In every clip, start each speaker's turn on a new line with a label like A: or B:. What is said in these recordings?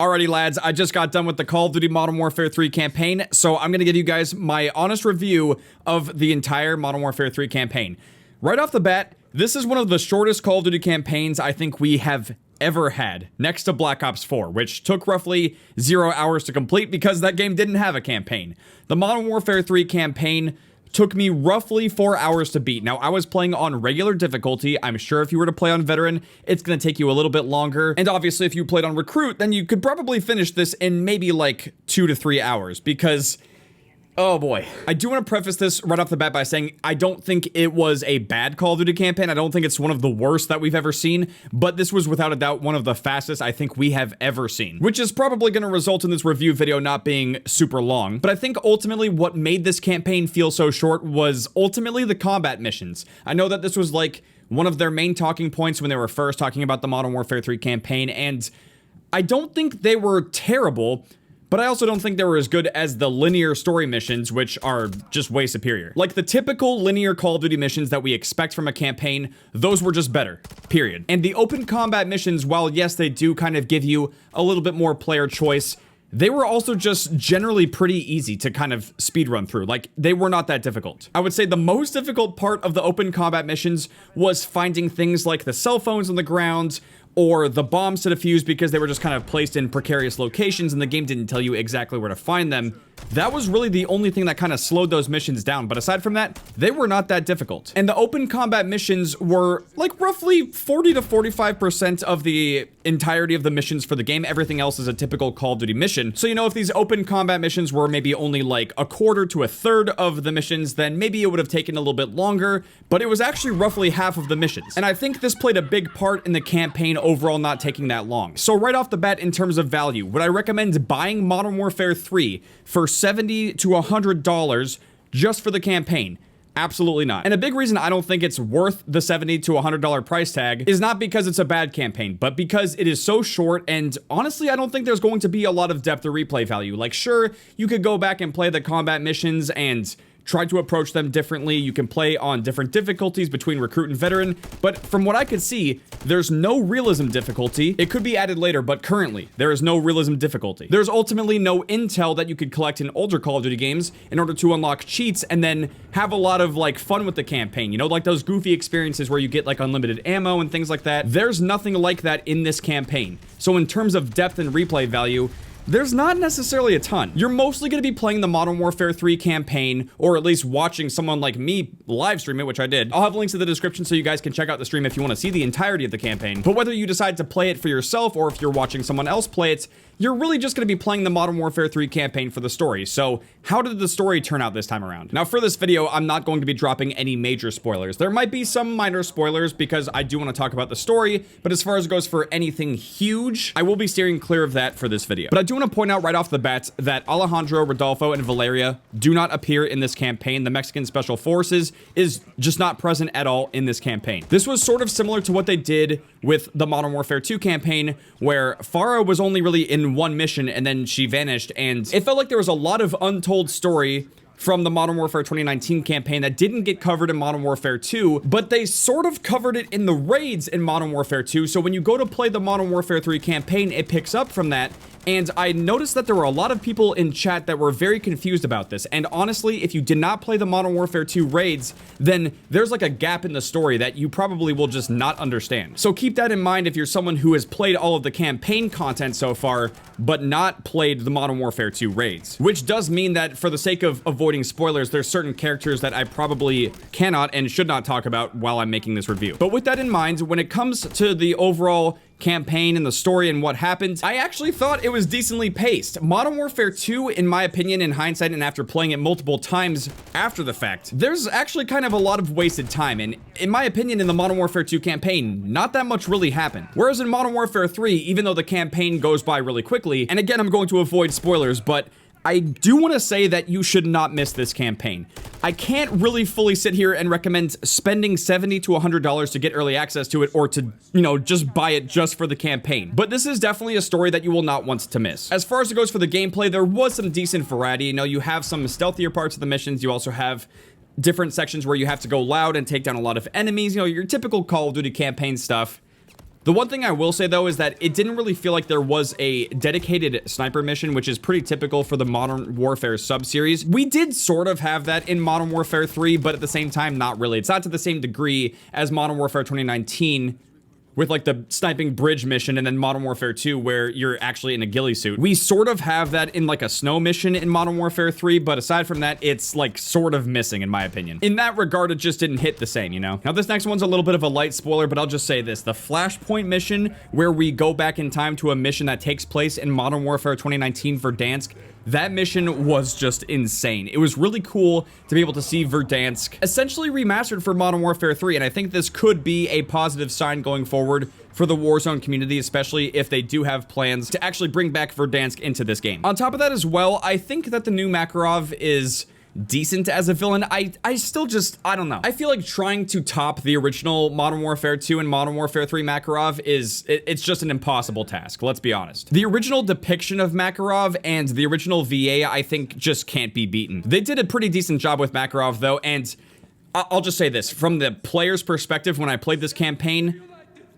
A: Alrighty lads, I just got done with the Call of Duty Modern Warfare 3 campaign, so I'm gonna give you guys my honest review of the entire Modern Warfare 3 campaign. Right off the bat, this is one of the shortest Call of Duty campaigns I think we have ever had, next to Black Ops 4, which took roughly 0 hours to complete because that game didn't have a campaign. The Modern Warfare 3 campaign took me roughly 4 hours to beat. Now, I was playing on regular difficulty. I'm sure if you were to play on veteran, it's going to take you a little bit longer. And obviously, if you played on recruit, then you could probably finish this in maybe like 2 to 3 hours because... oh boy. I do want to preface this right off the bat by saying I don't think it was a bad Call of Duty campaign. I don't think it's one of the worst that we've ever seen, but this was without a doubt one of the fastest I think we have ever seen, which is probably going to result in this review video not being super long. But I think ultimately what made this campaign feel so short was ultimately the combat missions. I know that this was like one of their main talking points when they were first talking about the Modern Warfare 3 campaign, and I don't think they were terrible, but I also don't think they were as good as the linear story missions, which are just way superior. Like the typical linear Call of Duty missions that we expect from a campaign, those were just better, period. And the open combat missions, while yes, they do kind of give you a little bit more player choice, they were also just generally pretty easy to kind of speedrun through. Like, they were not that difficult. I would say the most difficult part of the open combat missions was finding things like the cell phones on the ground, or the bombs to defuse because they were just kind of placed in precarious locations and the game didn't tell you exactly where to find them. That was really the only thing that kind of slowed those missions down, but aside from that, they were not that difficult. And the open combat missions were like roughly 40 to 45% of the entirety of the missions for the game. Everything else is a typical Call of Duty mission. So, you know, if these open combat missions were maybe only like a quarter to a third of the missions, then maybe it would have taken a little bit longer, but it was actually roughly half of the missions. And I think this played a big part in the campaign overall not taking that long. So right off the bat, in terms of value, would I recommend buying Modern Warfare 3 for $70 to $100 just for the campaign? Absolutely not. And a big reason I don't think it's worth the $70 to $100 price tag is not because it's a bad campaign, but because it is so short, and honestly, I don't think there's going to be a lot of depth or replay value. Like, sure, you could go back and play the combat missions and try to approach them differently. You can play on different difficulties between recruit and veteran, but from what I could see, there's no realism difficulty. It could be added later, but currently, there is no realism difficulty. There's ultimately no intel that you could collect in older Call of Duty games in order to unlock cheats and then have a lot of like fun with the campaign, you know, like those goofy experiences where you get like unlimited ammo and things like that. There's nothing like that in this campaign. So in terms of depth and replay value, there's not necessarily a ton. You're mostly going to be playing the Modern Warfare 3 campaign, or at least watching someone like me live stream it, which I did. I'll have links in the description so you guys can check out the stream if you want to see the entirety of the campaign. But whether you decide to play it for yourself or if you're watching someone else play it, you're really just going to be playing the Modern Warfare 3 campaign for the story. So how did the story turn out this time around? Now for this video, I'm not going to be dropping any major spoilers. There might be some minor spoilers because I do want to talk about the story, but as far as it goes for anything huge, I will be steering clear of that for this video. But I do want to point out right off the bat that Alejandro, Rodolfo, and Valeria do not appear in this campaign. The Mexican Special Forces is just not present at all in this campaign. This was sort of similar to what they did with the Modern Warfare 2 campaign, where Farah was only really in one mission and then she vanished, and it felt like there was a lot of untold story from the Modern Warfare 2019 campaign that didn't get covered in Modern Warfare 2, but they sort of covered it in the raids in Modern Warfare 2, so when you go to play the Modern Warfare 3 campaign, it picks up from that. And I noticed that there were a lot of people in chat that were very confused about this. And honestly, if you did not play the Modern Warfare 2 raids, then there's like a gap in the story that you probably will just not understand. So keep that in mind if you're someone who has played all of the campaign content so far, but not played the Modern Warfare 2 raids. Which does mean that for the sake of avoiding spoilers, there's certain characters that I probably cannot and should not talk about while I'm making this review. But with that in mind, when it comes to the overall campaign and the story and what happened, I actually thought it was decently paced. Modern Warfare 2, in my opinion, in hindsight and after playing it multiple times after the fact, there's actually kind of a lot of wasted time, and in my opinion, in the Modern Warfare 2 campaign, not that much really happened. Whereas in Modern Warfare 3, even though the campaign goes by really quickly, and again, I'm going to avoid spoilers, but I do want to say that you should not miss this campaign. I can't really fully sit here and recommend spending $70 to $100 to get early access to it or to, you know, just buy it just for the campaign. But this is definitely a story that you will not want to miss. As far as it goes for the gameplay, there was some decent variety. You know, you have some stealthier parts of the missions. You also have different sections where you have to go loud and take down a lot of enemies. You know, your typical Call of Duty campaign stuff. The one thing I will say though is that it didn't really feel like there was a dedicated sniper mission, which is pretty typical for the Modern Warfare sub-series. We did sort of have that in Modern Warfare 3, but at the same time, not really. It's not to the same degree as Modern Warfare 2019, with like the sniping bridge mission, and then Modern Warfare 2 where you're actually in a ghillie suit. We sort of have that in like a snow mission in Modern Warfare 3, but aside from that, it's like sort of missing in my opinion. In that regard, it just didn't hit the same, you know? Now this next one's a little bit of a light spoiler, but I'll just say this. The Flashpoint mission, where we go back in time to a mission that takes place in Modern Warfare 2019 Verdansk, that mission was just insane. It was really cool to be able to see Verdansk essentially remastered for Modern Warfare 3, and I think this could be a positive sign going forward for the Warzone community, especially if they do have plans to actually bring back Verdansk into this game. On top of that as well, I think that the new Makarov is decent as a villain. I still just, I don't know. I feel like trying to top the original Modern Warfare 2 and Modern Warfare 3 Makarov it's just an impossible task, let's be honest. The original depiction of Makarov and the original VA, I think, just can't be beaten. They did a pretty decent job with Makarov though, and I'll just say this, from the player's perspective, when I played this campaign,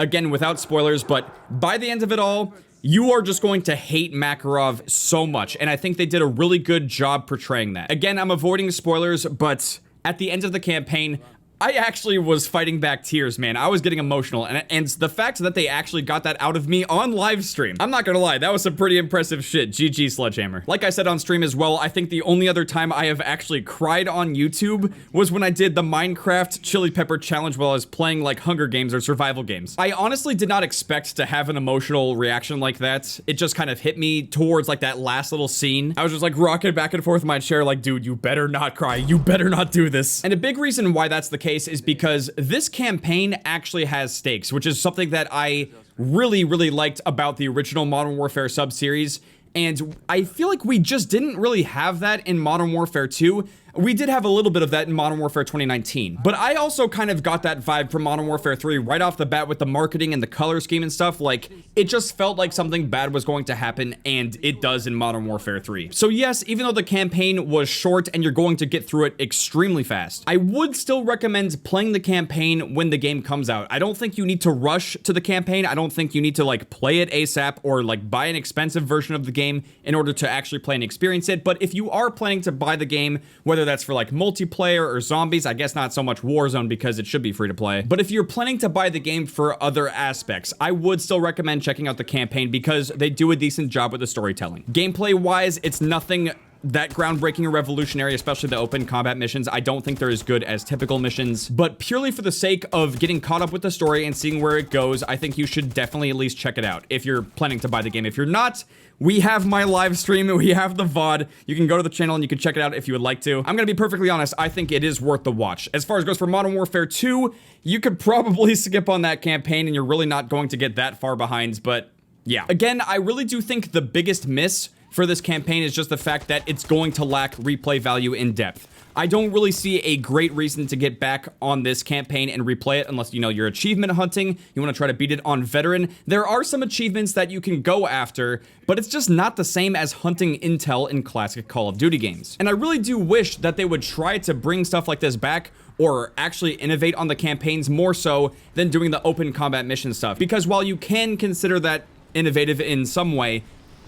A: again, without spoilers, but by the end of it all, you are just going to hate Makarov so much, and I think they did a really good job portraying that. Again, I'm avoiding spoilers, but at the end of the campaign, I actually was fighting back tears, man. I was getting emotional, and the fact that they actually got that out of me on live stream, I'm not gonna lie, that was some pretty impressive shit. GG Sledgehammer. Like I said on stream as well, I think the only other time I have actually cried on YouTube was when I did the Minecraft Chili Pepper Challenge while I was playing like Hunger Games or survival games. I honestly did not expect to have an emotional reaction like that. It just kind of hit me towards like that last little scene. I was just like rocking back and forth in my chair like, dude, you better not cry. You better not do this. And a big reason why that's the case is because this campaign actually has stakes, which is something that I really liked about the original Modern Warfare sub-series, and I feel like we just didn't really have that in Modern Warfare 2. We did have a little bit of that in Modern Warfare 2019, but I also kind of got that vibe from Modern Warfare 3 right off the bat with the marketing and the color scheme and stuff. Like, it just felt like something bad was going to happen, and it does in Modern Warfare 3. So yes, even though the campaign was short and you're going to get through it extremely fast, I would still recommend playing the campaign when the game comes out. I don't think you need to rush to the campaign. I don't think you need to like play it ASAP or like buy an expensive version of the game in order to actually play and experience it. But if you are planning to buy the game, whether that's for like multiplayer or zombies, I guess not so much Warzone because it should be free to play. But if you're planning to buy the game for other aspects, I would still recommend checking out the campaign because they do a decent job with the storytelling. Gameplay wise, it's nothing that groundbreaking or revolutionary, especially the open combat missions. I don't think they're as good as typical missions, but purely for the sake of getting caught up with the story and seeing where it goes, I think you should definitely at least check it out if you're planning to buy the game. If you're not, we have my live stream, we have the VOD. You can go to the channel and you can check it out if you would like to. I'm gonna be perfectly honest, I think it is worth the watch. As far as goes for Modern Warfare 2, you could probably skip on that campaign and you're really not going to get that far behind, but yeah. Again, I really do think the biggest miss for this campaign is just the fact that it's going to lack replay value in depth. I don't really see a great reason to get back on this campaign and replay it unless, you know, you're achievement hunting, you want to try to beat it on veteran. There are some achievements that you can go after, but it's just not the same as hunting intel in classic Call of Duty games. And I really do wish that they would try to bring stuff like this back or actually innovate on the campaigns more so than doing the open combat mission stuff. Because while you can consider that innovative in some way,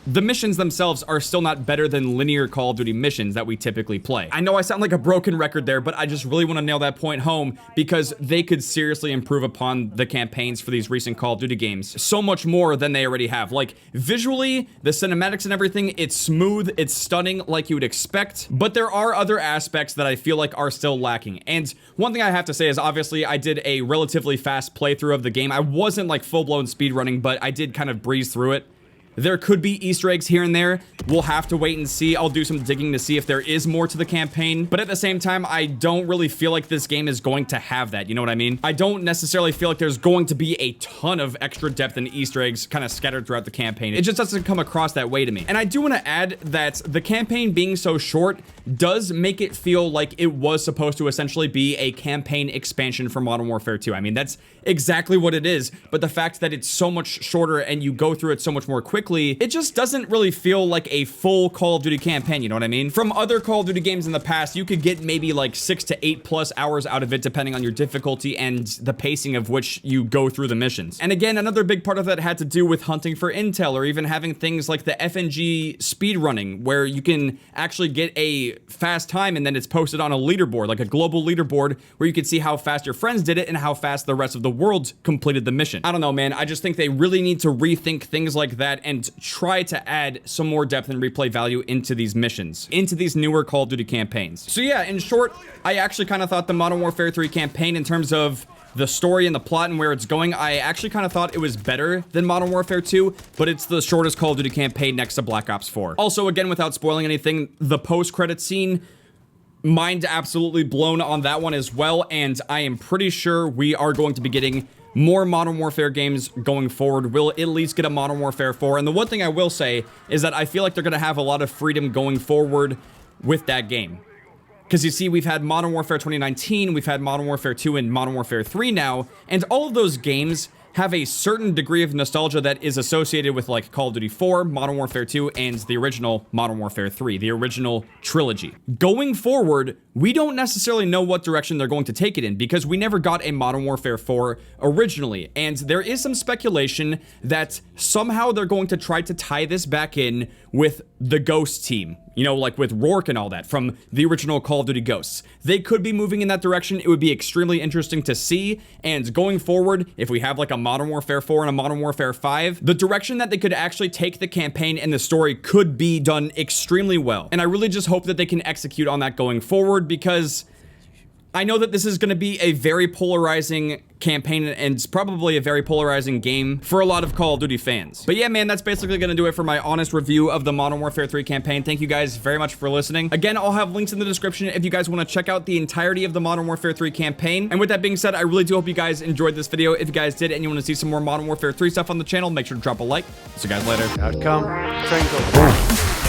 A: the missions themselves are still not better than linear Call of Duty missions that we typically play. I know I sound like a broken record there, but I just really want to nail that point home because they could seriously improve upon the campaigns for these recent Call of Duty games so much more than they already have. Like, visually, the cinematics and everything, it's smooth, it's stunning like you would expect, but there are other aspects that I feel like are still lacking. And one thing I have to say is, obviously, I did a relatively fast playthrough of the game. I wasn't like full-blown speedrunning, but I did kind of breeze through it. There could be Easter eggs here and there. We'll have to wait and see. I'll do some digging to see if there is more to the campaign. But at the same time, I don't really feel like this game is going to have that. You know what I mean? I don't necessarily feel like there's going to be a ton of extra depth and Easter eggs kind of scattered throughout the campaign. It just doesn't come across that way to me. And I do want to add that the campaign being so short does make it feel like it was supposed to essentially be a campaign expansion for Modern Warfare 2. I mean, that's exactly what it is. But the fact that it's so much shorter and you go through it so much more quickly, it just doesn't really feel like a full Call of Duty campaign, you know what I mean? From other Call of Duty games in the past, you could get maybe like 6 to 8 plus hours out of it, depending on your difficulty and the pacing of which you go through the missions. And again, another big part of that had to do with hunting for intel, or even having things like the FNG speedrunning, where you can actually get a fast time and then it's posted on a leaderboard, like a global leaderboard, where you can see how fast your friends did it and how fast the rest of the world completed the mission. I don't know, man. I just think they really need to rethink things like that and try to add some more depth and replay value into these missions, into these newer Call of Duty campaigns. So yeah, in short, I actually kind of thought the Modern Warfare 3 campaign, in terms of the story and the plot and where it's going, I actually kind of thought it was better than Modern Warfare 2, but it's the shortest Call of Duty campaign next to Black Ops 4. Also, again, without spoiling anything, the post-credit scene, mind absolutely blown on that one as well, and I am pretty sure we are going to be getting more Modern Warfare games going forward. We'll at least get a Modern Warfare 4, and the one thing I will say is that I feel like they're going to have a lot of freedom going forward with that game. Because you see, we've had Modern Warfare 2019, we've had Modern Warfare 2 and Modern Warfare 3 now, and all of those games have a certain degree of nostalgia that is associated with like Call of Duty 4, Modern Warfare 2, and the original Modern Warfare 3, the original trilogy. Going forward, we don't necessarily know what direction they're going to take it in, because we never got a Modern Warfare 4 originally, and there is some speculation that somehow they're going to try to tie this back in with the Ghost team. You know, like with Rourke and all that from the original Call of Duty Ghosts. They could be moving in that direction. It would be extremely interesting to see. And going forward, if we have like a Modern Warfare 4 and a Modern Warfare 5, the direction that they could actually take the campaign and the story could be done extremely well. And I really just hope that they can execute on that going forward, because I know that this is going to be a very polarizing campaign and it's probably a very polarizing game for a lot of Call of Duty fans. But yeah, man, that's basically going to do it for my honest review of the Modern Warfare 3 campaign. Thank you guys very much for listening. Again, I'll have links in the description if you guys want to check out the entirety of the Modern Warfare 3 campaign. And with that being said, I really do hope you guys enjoyed this video. If you guys did and you want to see some more Modern Warfare 3 stuff on the channel, make sure to drop a like. See you guys later.
B: Outcome, Triangle.